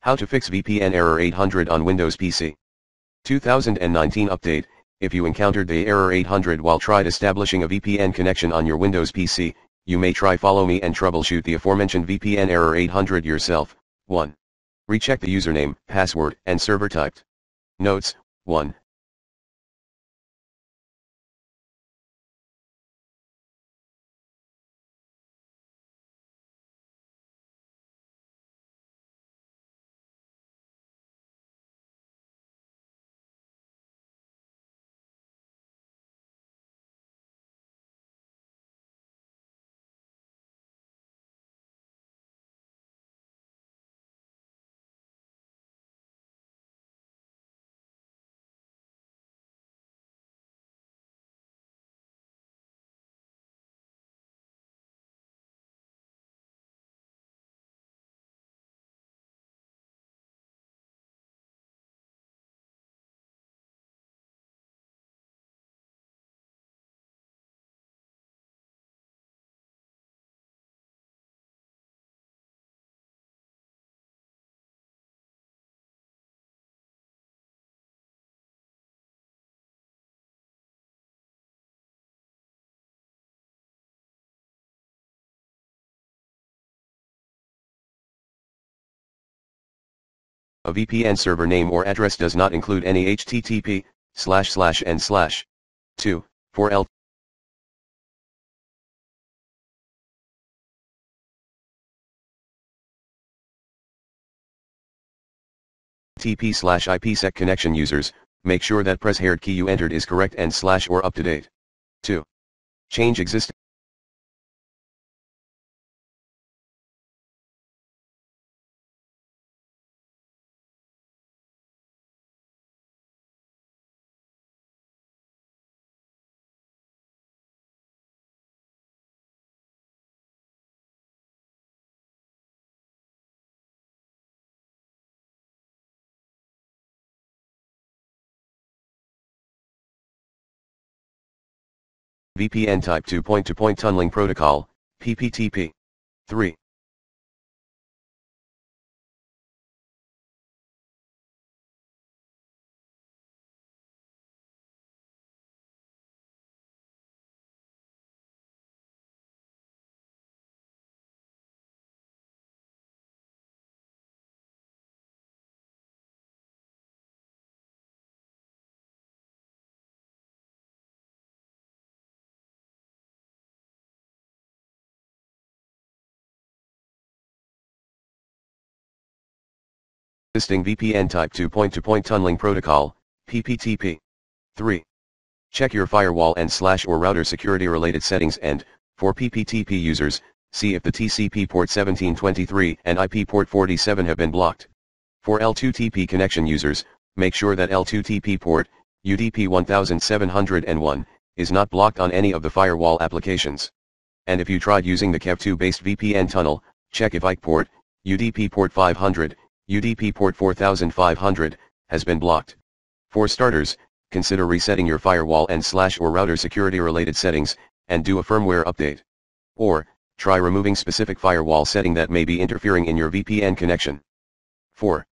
How to fix VPN error 800 on Windows PC. 2019 update. If you encountered the error 800 while tried establishing a VPN connection on your Windows PC, you may try follow me and troubleshoot the aforementioned VPN error 800 yourself. 1. Recheck the username, password, and server typed. Notes. 1. A VPN server name or address does not include any http, // 2. 4L TP/IPsec connection users, make sure that press hard key you entered is correct and / or up to date. 2. Change existing VPN type 2 point-to-point tunneling protocol, PPTP. 3. Existing VPN type 2 point-to-point tunneling protocol, PPTP. 3. Check your firewall and / or router security related settings and, for PPTP users, see if the TCP port 1723 and IP port 47 have been blocked. For L2TP connection users, make sure that L2TP port, UDP 1701, is not blocked on any of the firewall applications. And if you tried using the KEV2 based VPN tunnel, check if IP port, UDP port 500, UDP port 4500, has been blocked. For starters, consider resetting your firewall and / or router security related settings, and do a firmware update. Or, try removing specific firewall setting that may be interfering in your VPN connection. 4.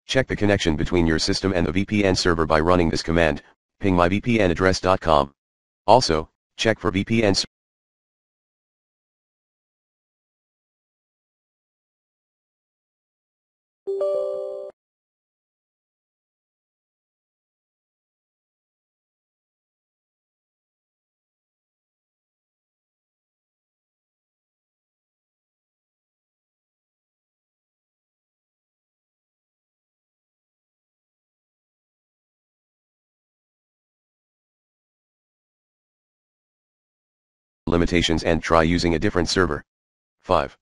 Check the connection between your system and the VPN server by running this command, pingmyvpnaddress.com. Also, check for VPN limitations and try using a different server. 5.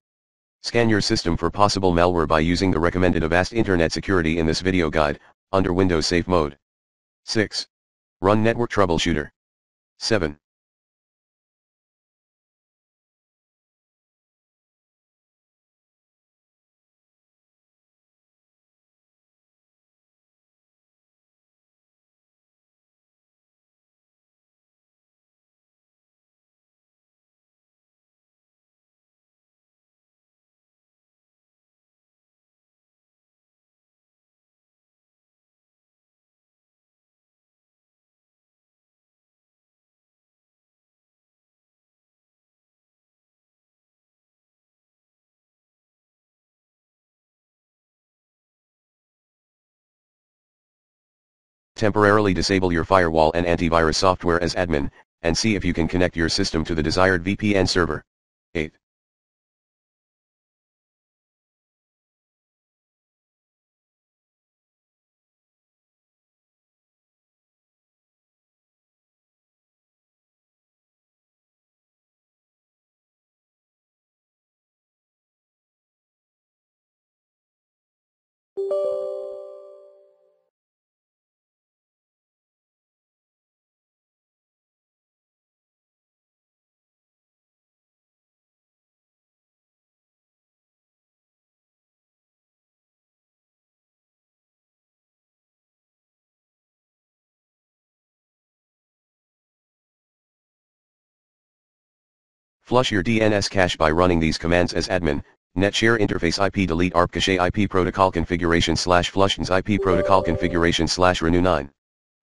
Scan your system for possible malware by using the recommended Avast Internet Security in this video guide, under Windows Safe Mode. 6. Run Network Troubleshooter. 7. Temporarily disable your firewall and antivirus software as admin, and see if you can connect your system to the desired VPN server. 8. Flush your DNS cache by running these commands as admin: netshare interface IP delete ARP cache IP protocol configuration / flushdns IP protocol configuration / renew 9.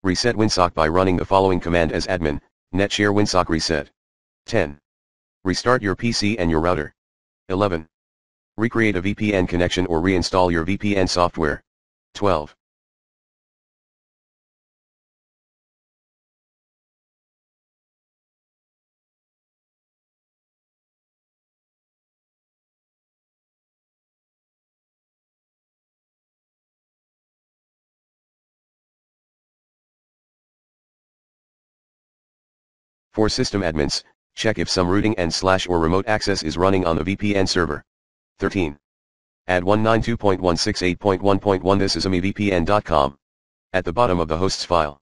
Reset Winsock by running the following command as admin: netshare Winsock Reset. 10. Restart your PC and your router. 11. Recreate a VPN connection or reinstall your VPN software. 12. For system admins, check if some routing and / or remote access is running on the VPN server. 13. Add 192.168.1.1 This is amivpn.com at the bottom of the host's file.